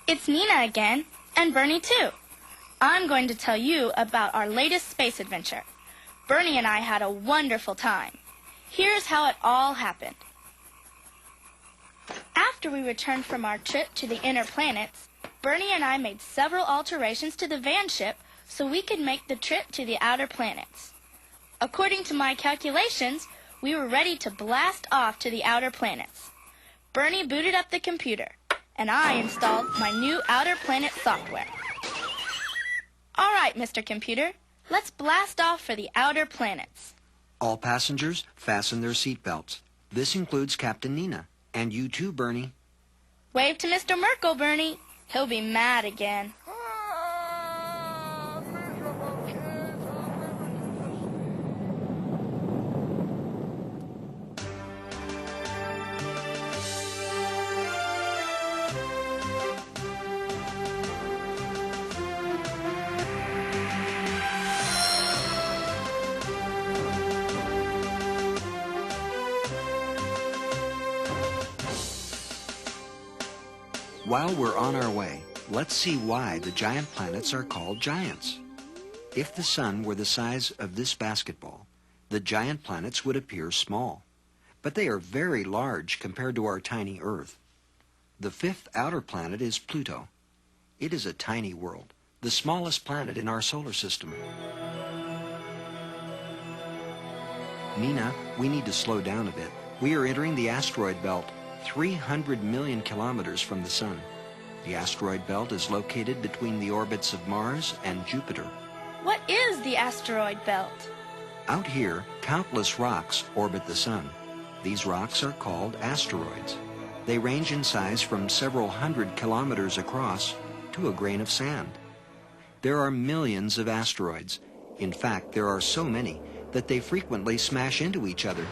It's Nina again, and Bernie too. I'm going to tell you about our latest space adventure. Bernie and I had a wonderful time. Here's how it all happened. After we returned from our trip to the inner planets, Bernie and I made several alterations to the van ship so we could make the trip to the outer planets. According to my calculations, we were ready to blast off to the outer planets. Bernie booted up the computer, and I installed my new outer planet software. All right, Mr. Computer, let's blast off for the outer planets. All passengers fasten their seatbelts. This includes Captain Nina. And you too, Bernie. Wave to Mr. Merkel, Bernie. He'll be mad again. While we're on our way, let's see why the giant planets are called giants. If the sun were the size of this basketball, the giant planets would appear small. But they are very large compared to our tiny Earth. The fifth outer planet is Pluto. It is a tiny world, the smallest planet in our solar system. Nina, we need to slow down a bit. We are entering the asteroid belt, 300 million kilometers from the sun. The asteroid belt is located between the orbits of Mars and Jupiter. What is the asteroid belt? Out here, countless rocks orbit the sun. These rocks are called asteroids. They range in size from several hundred kilometers across to a grain of sand. There are millions of asteroids. In fact, there are so many that they frequently smash into each other.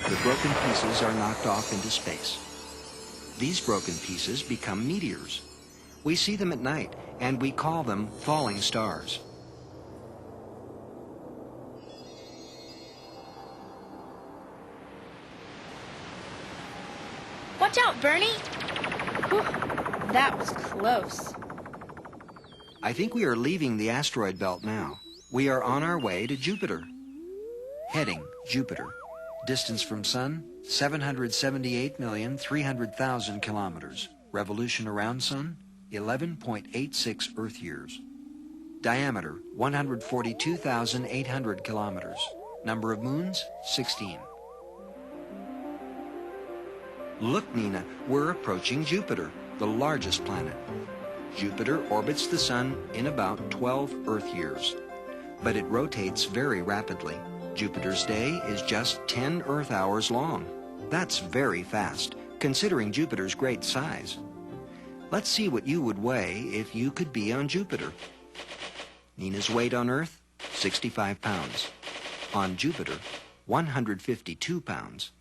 The broken pieces are knocked off into space. These broken pieces become meteors. We see them at night, and we call them falling stars. Watch out, Bernie! Whew, that was close. I think we are leaving the asteroid belt now. We are on our way to Jupiter. Heading Jupiter. Distance from Sun, 778,300,000 kilometers. Revolution around Sun, 11.86 Earth years. Diameter, 142,800 kilometers. Number of moons, 16. Look, Nina, we're approaching Jupiter, the largest planet. Jupiter orbits the Sun in about 12 Earth years, but it rotates very rapidly. Jupiter's day is just 10 Earth hours long. That's very fast, considering Jupiter's great size. Let's see what you would weigh if you could be on Jupiter. Nina's weight on Earth, 65 pounds. On Jupiter, 152 pounds.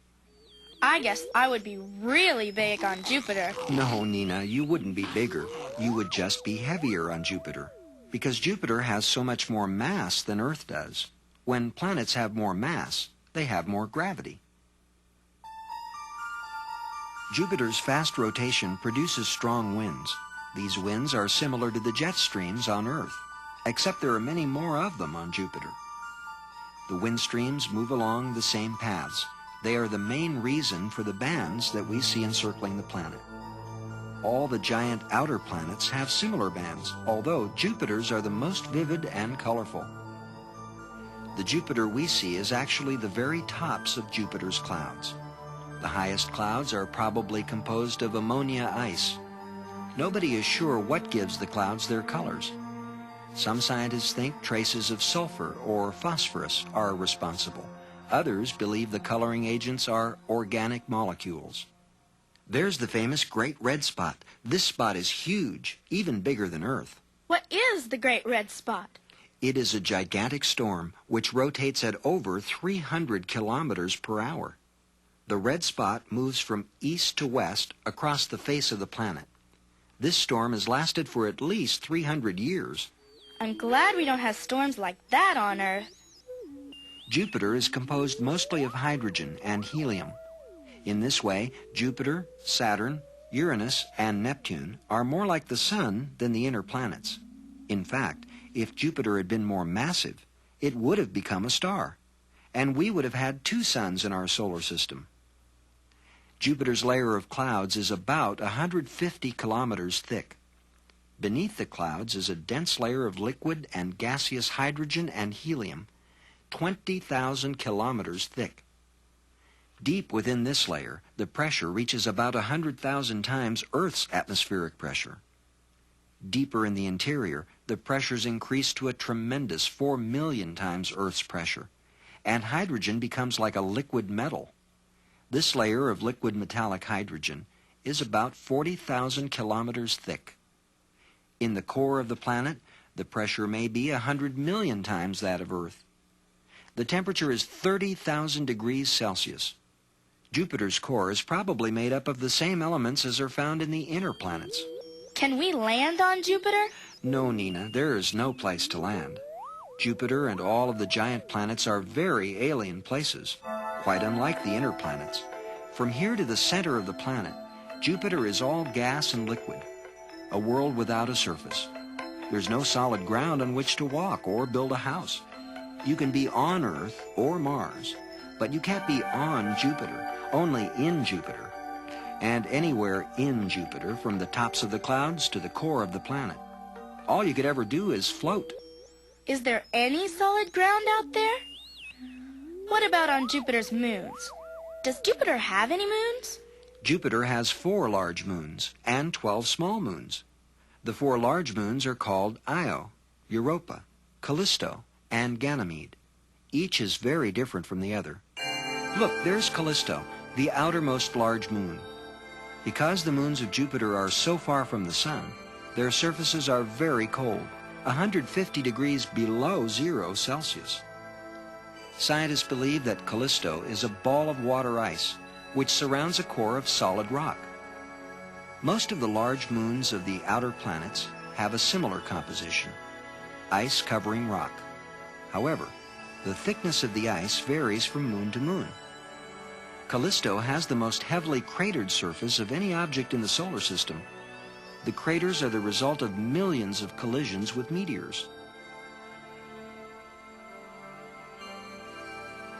I guess I would be really big on Jupiter. No, Nina, you wouldn't be bigger. You would just be heavier on Jupiter, because Jupiter has so much more mass than Earth does. When planets have more mass, they have more gravity. Jupiter's fast rotation produces strong winds. These winds are similar to the jet streams on Earth, except there are many more of them on Jupiter. The wind streams move along the same paths. They are the main reason for the bands that we see encircling the planet. All the giant outer planets have similar bands, although Jupiter's are the most vivid and colorful. The Jupiter we see is actually the very tops of Jupiter's clouds. The highest clouds are probably composed of ammonia ice. Nobody is sure what gives the clouds their colors. Some scientists think traces of sulfur or phosphorus are responsible. Others believe the coloring agents are organic molecules. There's the famous Great Red Spot. This spot is huge, even bigger than Earth. What is the Great Red Spot? It is a gigantic storm which rotates at over 300 kilometers per hour. The red spot moves from east to west across the face of the planet. This storm has lasted for at least 300 years. I'm glad we don't have storms like that on Earth. Jupiter is composed mostly of hydrogen and helium. In this way, Jupiter, Saturn, Uranus and Neptune are more like the Sun than the inner planets. In fact, if Jupiter had been more massive, it would have become a star, and we would have had 2 suns in our solar system. Jupiter's layer of clouds is about 150 kilometers thick. Beneath the clouds is a dense layer of liquid and gaseous hydrogen and helium, 20,000 kilometers thick. Deep within this layer, the pressure reaches about 100,000 times Earth's atmospheric pressure. Deeper in the interior, the pressures increase to a tremendous 4 million times Earth's pressure, and hydrogen becomes like a liquid metal. This layer of liquid metallic hydrogen is about 40,000 kilometers thick. In the core of the planet, the pressure may be 100 million times that of Earth. The temperature is 30,000 degrees Celsius. Jupiter's core is probably made up of the same elements as are found in the inner planets. Can we land on Jupiter? No, Nina, there is no place to land. Jupiter and all of the giant planets are very alien places, quite unlike the inner planets. From here to the center of the planet, Jupiter is all gas and liquid, a world without a surface. There's no solid ground on which to walk or build a house. You can be on Earth or Mars, but you can't be on Jupiter, only in Jupiter, and anywhere in Jupiter from the tops of the clouds to the core of the planet. All you could ever do is float. Is there any solid ground out there? What about on Jupiter's moons? Does Jupiter have any moons? Jupiter has 4 large moons and 12 small moons. The 4 large moons are called Io, Europa, Callisto, and Ganymede. Each is very different from the other. Look, there's Callisto, the outermost large moon. Because the moons of Jupiter are so far from the Sun, their surfaces are very cold, 150 degrees below 0 Celsius. Scientists believe that Callisto is a ball of water ice, which surrounds a core of solid rock. Most of the large moons of the outer planets have a similar composition, ice covering rock. However, the thickness of the ice varies from moon to moon. Callisto has the most heavily cratered surface of any object in the solar system. The craters are the result of millions of collisions with meteors.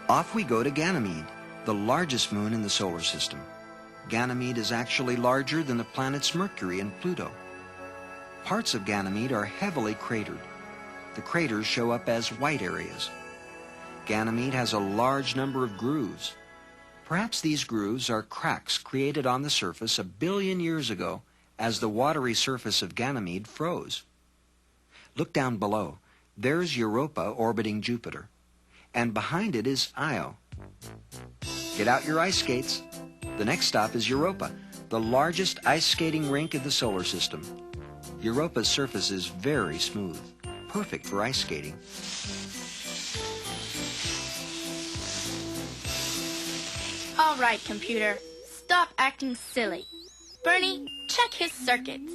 Off we go to Ganymede, the largest moon in the solar system. Ganymede is actually larger than the planets Mercury and Pluto. Parts of Ganymede are heavily cratered. The craters show up as white areas. Ganymede has a large number of grooves. Perhaps these grooves are cracks created on the surface 1 billion years ago as the watery surface of Ganymede froze. Look down below. There's Europa orbiting Jupiter, and behind it is Io. Get out your ice skates. The next stop is Europa, the largest ice skating rink in the solar system. Europa's surface is very smooth, perfect for ice skating. All right, computer. Stop acting silly. Bernie, check his circuits.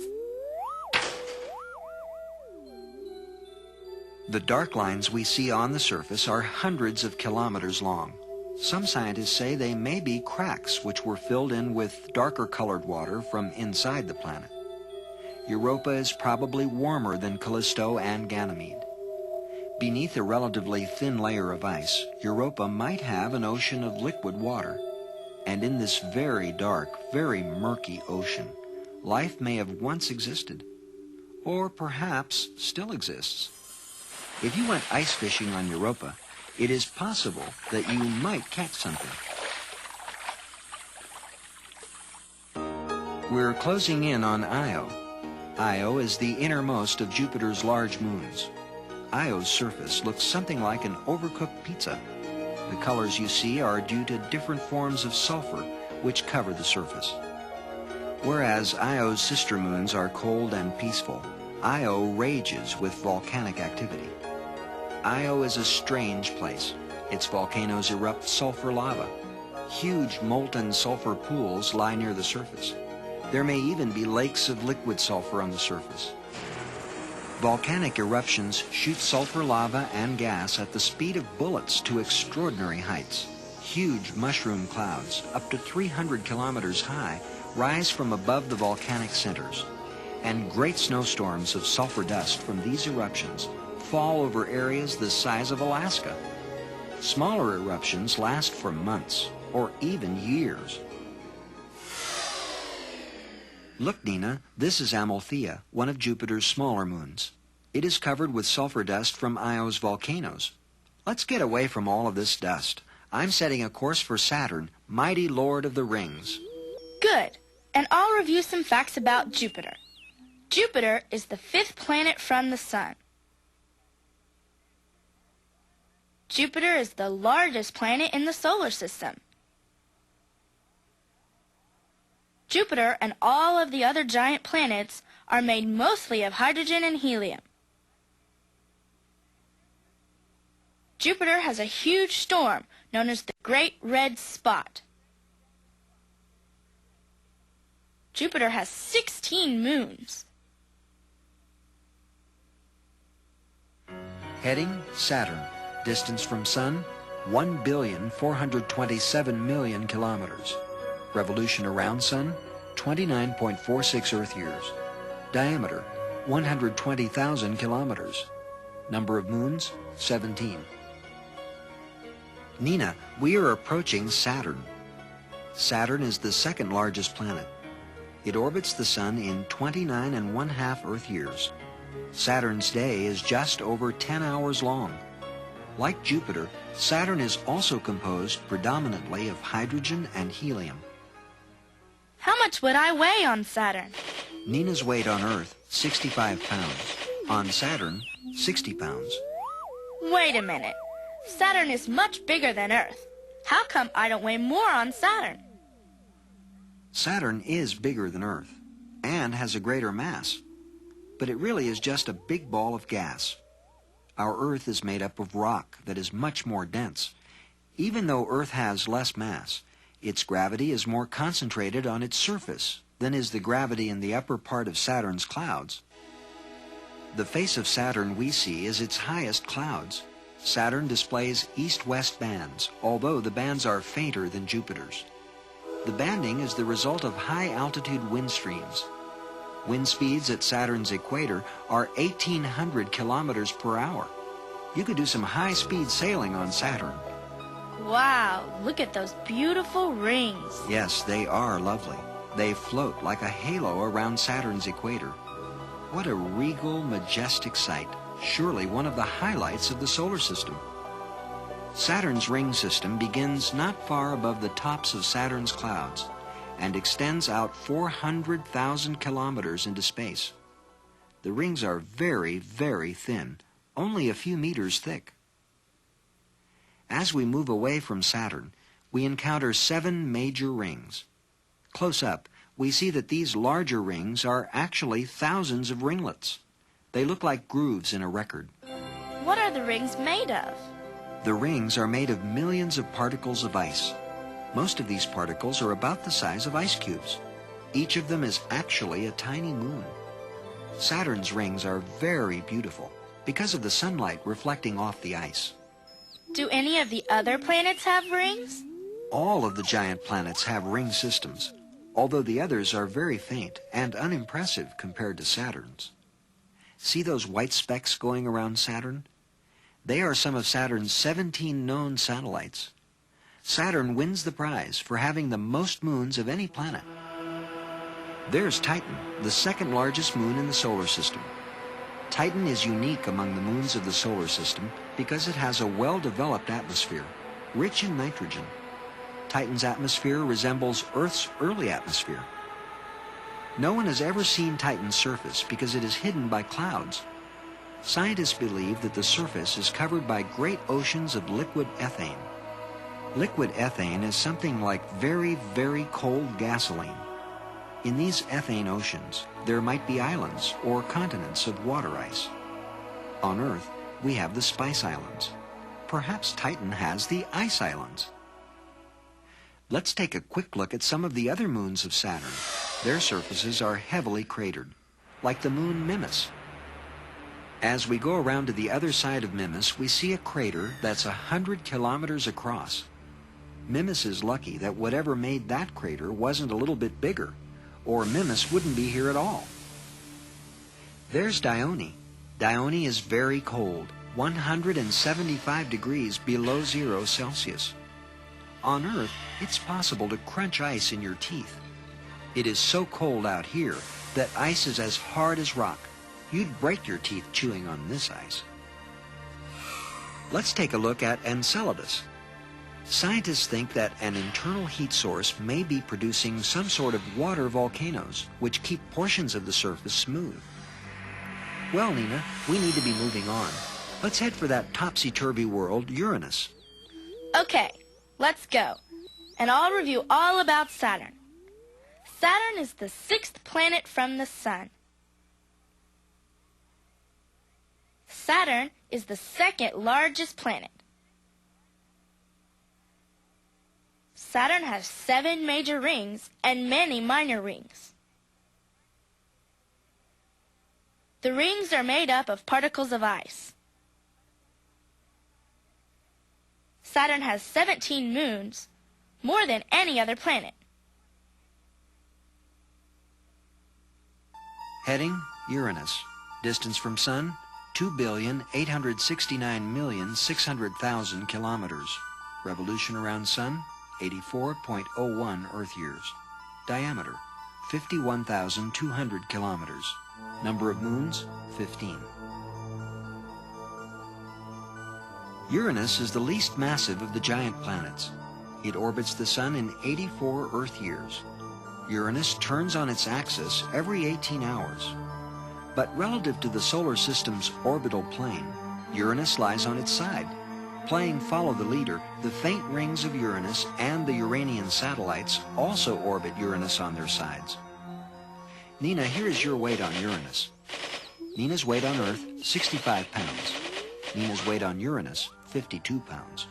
The dark lines we see on the surface are hundreds of kilometers long. Some scientists say they may be cracks which were filled in with darker colored water from inside the planet. Europa is probably warmer than Callisto and Ganymede. Beneath a relatively thin layer of ice, Europa might have an ocean of liquid water. And in this very dark, very murky ocean, life may have once existed, or perhaps still exists. If you went ice fishing on Europa, it is possible that you might catch something. We're closing in on Io. Io is the innermost of Jupiter's large moons. Io's surface looks something like an overcooked pizza. The colors you see are due to different forms of sulfur which cover the surface. Whereas Io's sister moons are cold and peaceful, Io rages with volcanic activity. Io is a strange place. Its volcanoes erupt sulfur lava. Huge molten sulfur pools lie near the surface. There may even be lakes of liquid sulfur on the surface. Volcanic eruptions shoot sulfur lava and gas at the speed of bullets to extraordinary heights. Huge mushroom clouds, up to 300 kilometers high, rise from above the volcanic centers, and great snowstorms of sulfur dust from these eruptions fall over areas the size of Alaska. Smaller eruptions last for months or even years. Look, Nina, this is Amalthea, one of Jupiter's smaller moons. It is covered with sulfur dust from Io's volcanoes. Let's get away from all of this dust. I'm setting a course for Saturn, mighty lord of the rings. Good. And I'll review some facts about Jupiter. Jupiter is the 5th planet from the Sun. Jupiter is the largest planet in the solar system. Jupiter and all of the other giant planets are made mostly of hydrogen and helium. Jupiter has a huge storm known as the Great Red Spot. Jupiter has 16 moons. Heading, Saturn. Distance from Sun, 1,427,000,000 kilometers. Revolution around Sun, 29.46 Earth years. Diameter, 120,000 kilometers. Number of moons, 17. Nina, we are approaching Saturn. Saturn is the second largest planet. It orbits the Sun in 29½ Earth years. Saturn's day is just over 10 hours long. Like Jupiter, Saturn is also composed predominantly of hydrogen and helium. How much would I weigh on Saturn? Nina's weight on Earth, 65 pounds. On Saturn, 60 pounds. Wait a minute. Saturn is much bigger than Earth. How come I don't weigh more on Saturn? Saturn is bigger than Earth and has a greater mass, but it really is just a big ball of gas. Our Earth is made up of rock that is much more dense. Even though Earth has less mass, its gravity is more concentrated on its surface than is the gravity in the upper part of Saturn's clouds. The face of Saturn we see is its highest clouds. Saturn displays east-west bands, although the bands are fainter than Jupiter's. The banding is the result of high-altitude wind streams. Wind speeds at Saturn's equator are 1,800 kilometers per hour. You could do some high-speed sailing on Saturn. Wow, look at those beautiful rings. Yes, they are lovely. They float like a halo around Saturn's equator. What a regal, majestic sight. Surely one of the highlights of the solar system. Saturn's ring system begins not far above the tops of Saturn's clouds and extends out 400,000 kilometers into space. The rings are very, very thin, only a few meters thick. As we move away from Saturn, we encounter 7 major rings. Close up, we see that these larger rings are actually thousands of ringlets. They look like grooves in a record. What are the rings made of? The rings are made of millions of particles of ice. Most of these particles are about the size of ice cubes. Each of them is actually a tiny moon. Saturn's rings are very beautiful because of the sunlight reflecting off the ice. Do any of the other planets have rings? All of the giant planets have ring systems, although the others are very faint and unimpressive compared to Saturn's. See those white specks going around Saturn? They are some of Saturn's 17 known satellites. Saturn wins the prize for having the most moons of any planet. There's Titan, the second largest moon in the solar system. Titan is unique among the moons of the solar system because it has a well-developed atmosphere, rich in nitrogen. Titan's atmosphere resembles Earth's early atmosphere. No one has ever seen Titan's surface because it is hidden by clouds. Scientists believe that the surface is covered by great oceans of liquid ethane. Liquid ethane is something like very, very cold gasoline. In these ethane oceans, there might be islands or continents of water ice. On Earth, we have the Spice Islands. Perhaps Titan has the Ice Islands. Let's take a quick look at some of the other moons of Saturn. Their surfaces are heavily cratered, like the moon Mimas. As we go around to the other side of Mimas, we see a crater that's 100 kilometers across. Mimas is lucky that whatever made that crater wasn't a little bit bigger, or Mimas wouldn't be here at all. There's Dione. Dione is very cold, 175 degrees below 0 Celsius. On Earth, it's possible to crunch ice in your teeth. It is so cold out here that ice is as hard as rock. You'd break your teeth chewing on this ice. Let's take a look at Enceladus. Scientists think that an internal heat source may be producing some sort of water volcanoes, which keep portions of the surface smooth. Well, Nina, we need to be moving on. Let's head for that topsy-turvy world, Uranus. Okay, let's go. And I'll review all about Saturn. Saturn is the 6th planet from the Sun. Saturn is the 2nd largest planet. Saturn has 7 major rings and many minor rings. The rings are made up of particles of ice. Saturn has 17 moons, more than any other planet. Heading, Uranus. Distance from Sun, 2,869,600,000 kilometers. Revolution around Sun, 84.01 Earth years. Diameter, 51,200 kilometers. Number of moons, 15. Uranus is the least massive of the giant planets. It orbits the Sun in 84 Earth years. Uranus turns on its axis every 18 hours. But relative to the solar system's orbital plane, Uranus lies on its side. Playing follow the leader, the faint rings of Uranus and the Uranian satellites also orbit Uranus on their sides. Nina, here is your weight on Uranus. Nina's weight on Earth, 65 pounds. Nina's weight on Uranus, 52 pounds.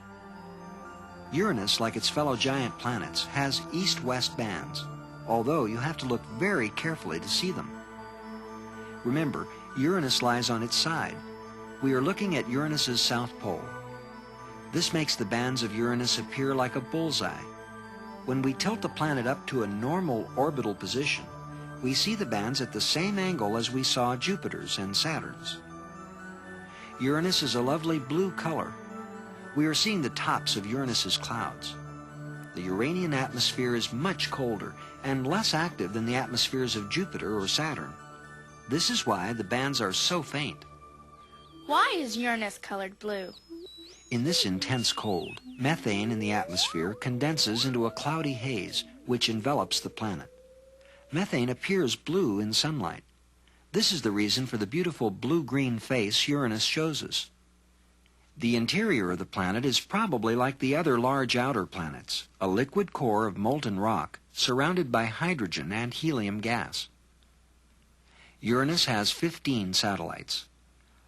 Uranus, like its fellow giant planets, has east-west bands, although you have to look very carefully to see them. Remember, Uranus lies on its side. We are looking at Uranus's south pole. This makes the bands of Uranus appear like a bullseye. When we tilt the planet up to a normal orbital position, we see the bands at the same angle as we saw Jupiter's and Saturn's. Uranus is a lovely blue color. We are seeing the tops of Uranus's clouds. The Uranian atmosphere is much colder and less active than the atmospheres of Jupiter or Saturn. This is why the bands are so faint. Why is Uranus colored blue? In this intense cold, methane in the atmosphere condenses into a cloudy haze which envelops the planet. Methane appears blue in sunlight. This is the reason for the beautiful blue-green face Uranus shows us. The interior of the planet is probably like the other large outer planets, a liquid core of molten rock surrounded by hydrogen and helium gas. Uranus has 15 satellites.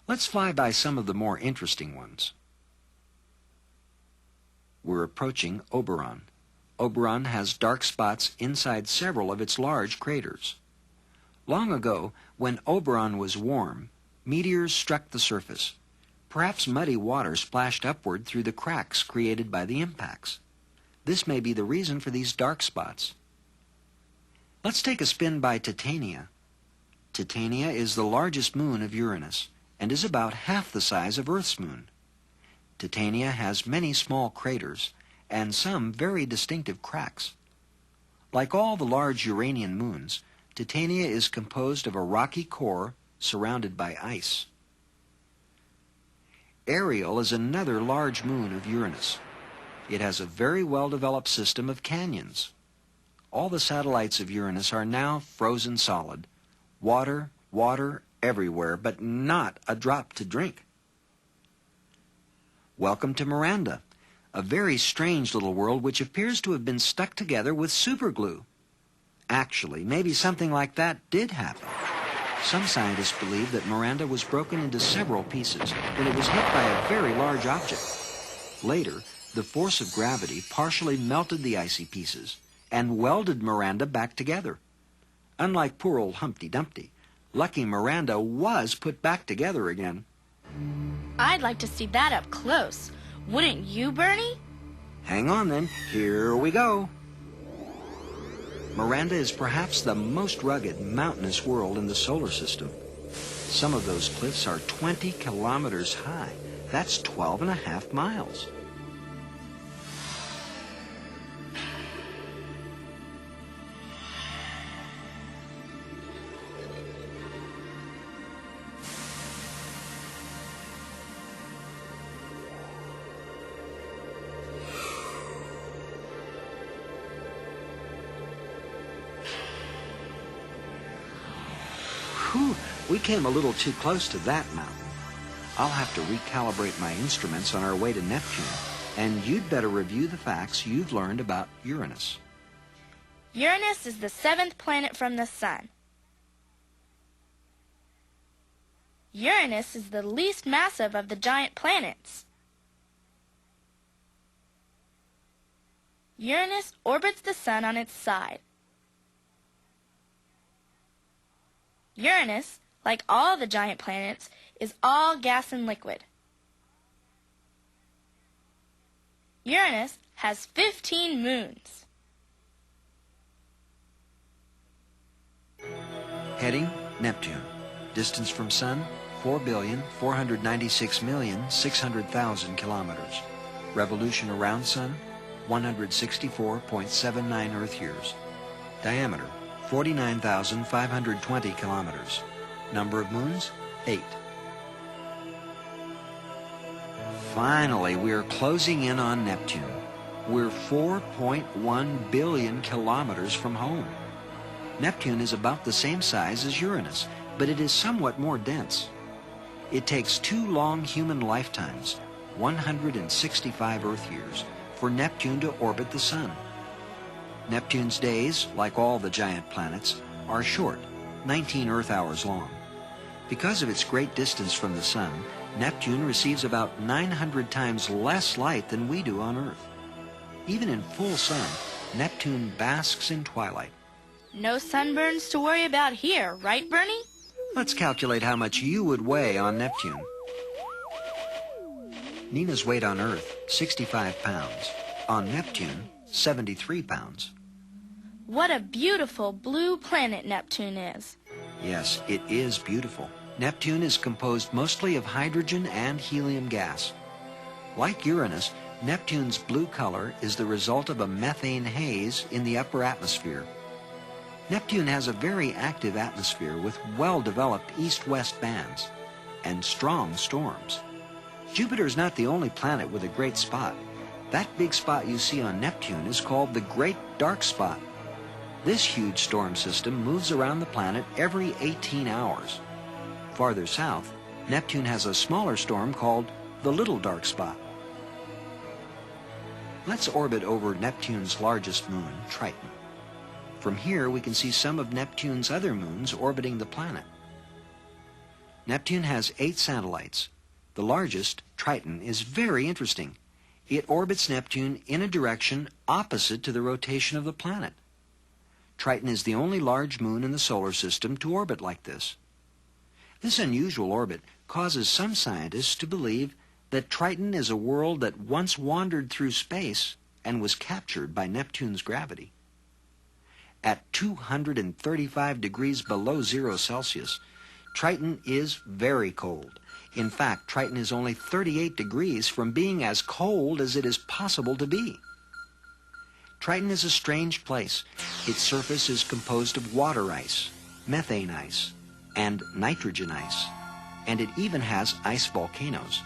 Let's fly by some of the more interesting ones. We're approaching Oberon. Oberon has dark spots inside several of its large craters. Long ago, when Oberon was warm, meteors struck the surface. Perhaps muddy water splashed upward through the cracks created by the impacts. This may be the reason for these dark spots. Let's take a spin by Titania. Titania is the largest moon of Uranus and is about half the size of Earth's moon. Titania has many small craters and some very distinctive cracks. Like all the large Uranian moons, Titania is composed of a rocky core surrounded by ice. Ariel is another large moon of Uranus. It has a very well-developed system of canyons. All the satellites of Uranus are now frozen solid. Water, water everywhere, but not a drop to drink. Welcome to Miranda, a very strange little world which appears to have been stuck together with superglue. Actually, maybe something like that did happen. Some scientists believe that Miranda was broken into several pieces when it was hit by a very large object. Later, the force of gravity partially melted the icy pieces and welded Miranda back together. Unlike poor old Humpty Dumpty, lucky Miranda was put back together again. I'd like to see that up close. Wouldn't you, Bernie? Hang on then, here we go. Miranda is perhaps the most rugged, mountainous world in the solar system. Some of those cliffs are 20 kilometers high. That's 12.5 miles. Whew, we came a little too close to that mountain. I'll have to recalibrate my instruments on our way to Neptune, and you'd better review the facts you've learned about Uranus. Uranus is the 7th planet from the Sun. Uranus is the least massive of the giant planets. Uranus orbits the Sun on its side. Uranus, like all the giant planets, is all gas and liquid. Uranus has 15 moons. Heading, Neptune. Distance from Sun, 4,496,600,000 kilometers. Revolution around Sun, 164.79 Earth years. Diameter, 49,520 kilometers. Number of moons, 8. Finally, we're closing in on Neptune. We're 4.1 billion kilometers from home. Neptune is about the same size as Uranus, but it is somewhat more dense. It takes 2 long human lifetimes, 165 Earth years, for Neptune to orbit the Sun. Neptune's days, like all the giant planets, are short, 19 Earth hours long. Because of its great distance from the Sun, Neptune receives about 900 times less light than we do on Earth. Even in full sun, Neptune basks in twilight. No sunburns to worry about here, right, Bernie? Let's calculate how much you would weigh on Neptune. Nina's weight on Earth, 65 pounds. On Neptune, 73 pounds. What a beautiful blue planet Neptune is. Yes, it is beautiful. Neptune is composed mostly of hydrogen and helium gas. Like Uranus, Neptune's blue color is the result of a methane haze in the upper atmosphere. Neptune has a very active atmosphere with well-developed east-west bands and strong storms. Jupiter is not the only planet with a great spot. That big spot you see on Neptune is called the Great Dark Spot. This huge storm system moves around the planet every 18 hours. Farther south, Neptune has a smaller storm called the Little Dark Spot. Let's orbit over Neptune's largest moon, Triton. From here, we can see some of Neptune's other moons orbiting the planet. Neptune has 8 satellites. The largest, Triton, is very interesting. It orbits Neptune in a direction opposite to the rotation of the planet. Triton is the only large moon in the solar system to orbit like this. This unusual orbit causes some scientists to believe that Triton is a world that once wandered through space and was captured by Neptune's gravity. At 235 degrees below 0 Celsius, Triton is very cold. In fact, Triton is only 38 degrees from being as cold as it is possible to be. Triton is a strange place. Its surface is composed of water ice, methane ice, and nitrogen ice, and it even has ice volcanoes.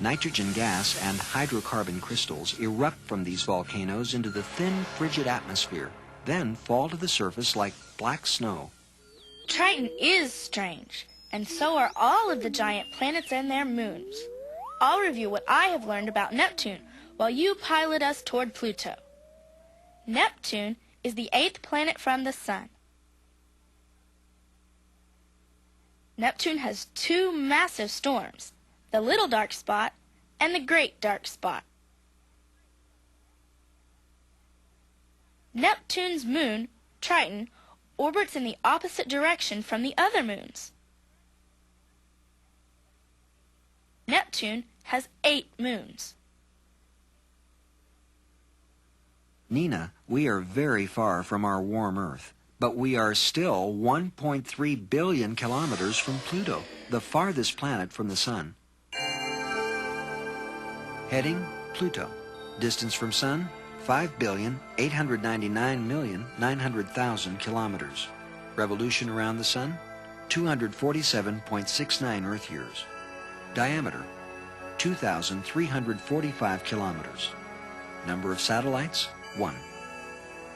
Nitrogen gas and hydrocarbon crystals erupt from these volcanoes into the thin, frigid atmosphere, then fall to the surface like black snow. Triton is strange, and so are all of the giant planets and their moons. I'll review what I have learned about Neptune while you pilot us toward Pluto. Neptune is the 8th planet from the Sun. Neptune has 2 massive storms, the Little Dark Spot and the Great Dark Spot. Neptune's moon, Triton, orbits in the opposite direction from the other moons. Neptune has 8 moons. Nina, we are very far from our warm Earth, but we are still 1.3 billion kilometers from Pluto, the farthest planet from the Sun. Heading, Pluto. Distance from Sun, 5,899,900,000 kilometers. Revolution around the Sun, 247.69 Earth years. Diameter, 2,345 kilometers. Number of satellites, 1.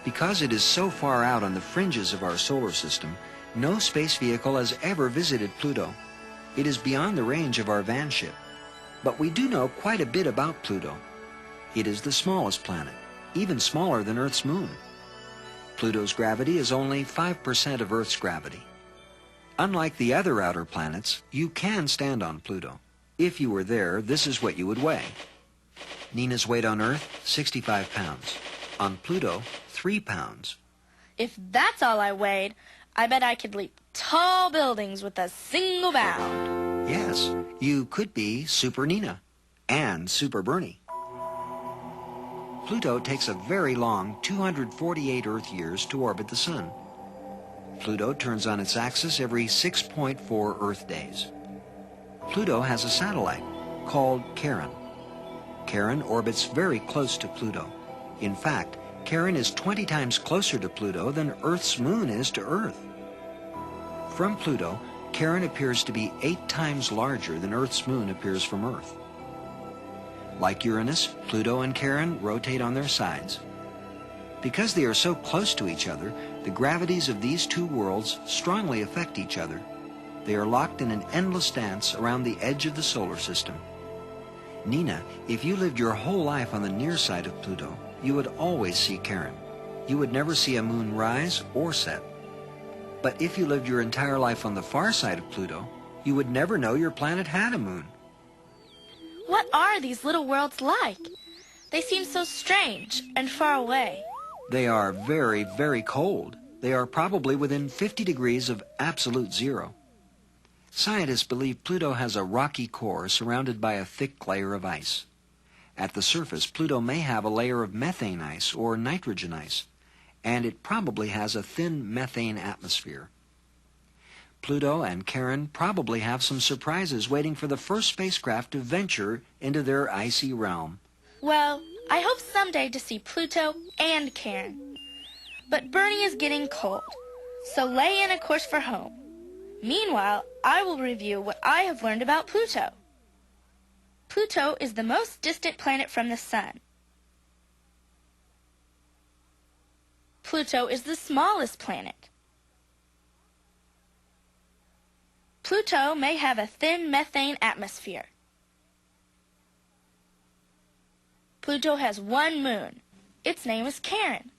Because it is so far out on the fringes of our solar system, no space vehicle has ever visited Pluto. It is beyond the range of our van ship. But we do know quite a bit about Pluto. It is the smallest planet, even smaller than Earth's moon. Pluto's gravity is only 5% of Earth's gravity. Unlike the other outer planets, you can stand on Pluto. If you were there, this is what you would weigh. Nina's weight on Earth, 65 pounds. On Pluto, 3 pounds. If that's all I weighed, I bet I could leap tall buildings with a single bound. Yes, you could be Super Nina and Super Bernie. Pluto takes a very long 248 Earth years to orbit the Sun. Pluto turns on its axis every 6.4 Earth days. Pluto has a satellite called Charon. Charon orbits very close to Pluto. In fact, Charon is 20 times closer to Pluto than Earth's moon is to Earth. From Pluto, Charon appears to be 8 times larger than Earth's moon appears from Earth. Like Uranus, Pluto and Charon rotate on their sides. Because they are so close to each other, the gravities of these two worlds strongly affect each other. They are locked in an endless dance around the edge of the solar system. Nina, if you lived your whole life on the near side of Pluto, you would always see Charon. You would never see a moon rise or set. But if you lived your entire life on the far side of Pluto, you would never know your planet had a moon. What are these little worlds like? They seem so strange and far away. They are very, very cold. They are probably within 50 degrees of absolute zero. Scientists believe Pluto has a rocky core surrounded by a thick layer of ice. At the surface, Pluto may have a layer of methane ice or nitrogen ice, and it probably has a thin methane atmosphere. Pluto and Charon probably have some surprises waiting for the first spacecraft to venture into their icy realm. Well, I hope someday to see Pluto and Charon. But Bernie is getting cold, so lay in a course for home. Meanwhile, I will review what I have learned about Pluto. Pluto is the most distant planet from the Sun. Pluto is the smallest planet. Pluto may have a thin methane atmosphere. Pluto has one moon. Its name is Charon.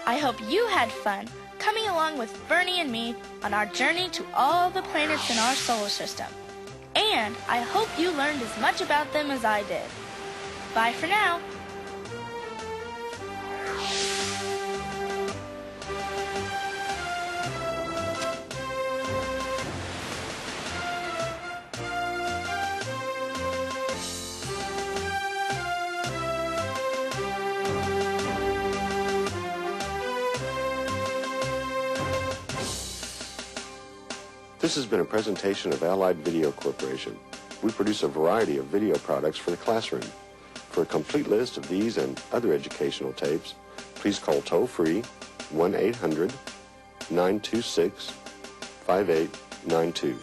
I hope you had fun coming along with Bernie and me on our journey to all the planets in our solar system. And I hope you learned as much about them as I did. Bye for now. This has been a presentation of Allied Video Corporation. We produce a variety of video products for the classroom. For a complete list of these and other educational tapes, please call toll-free 1-800-926-5892.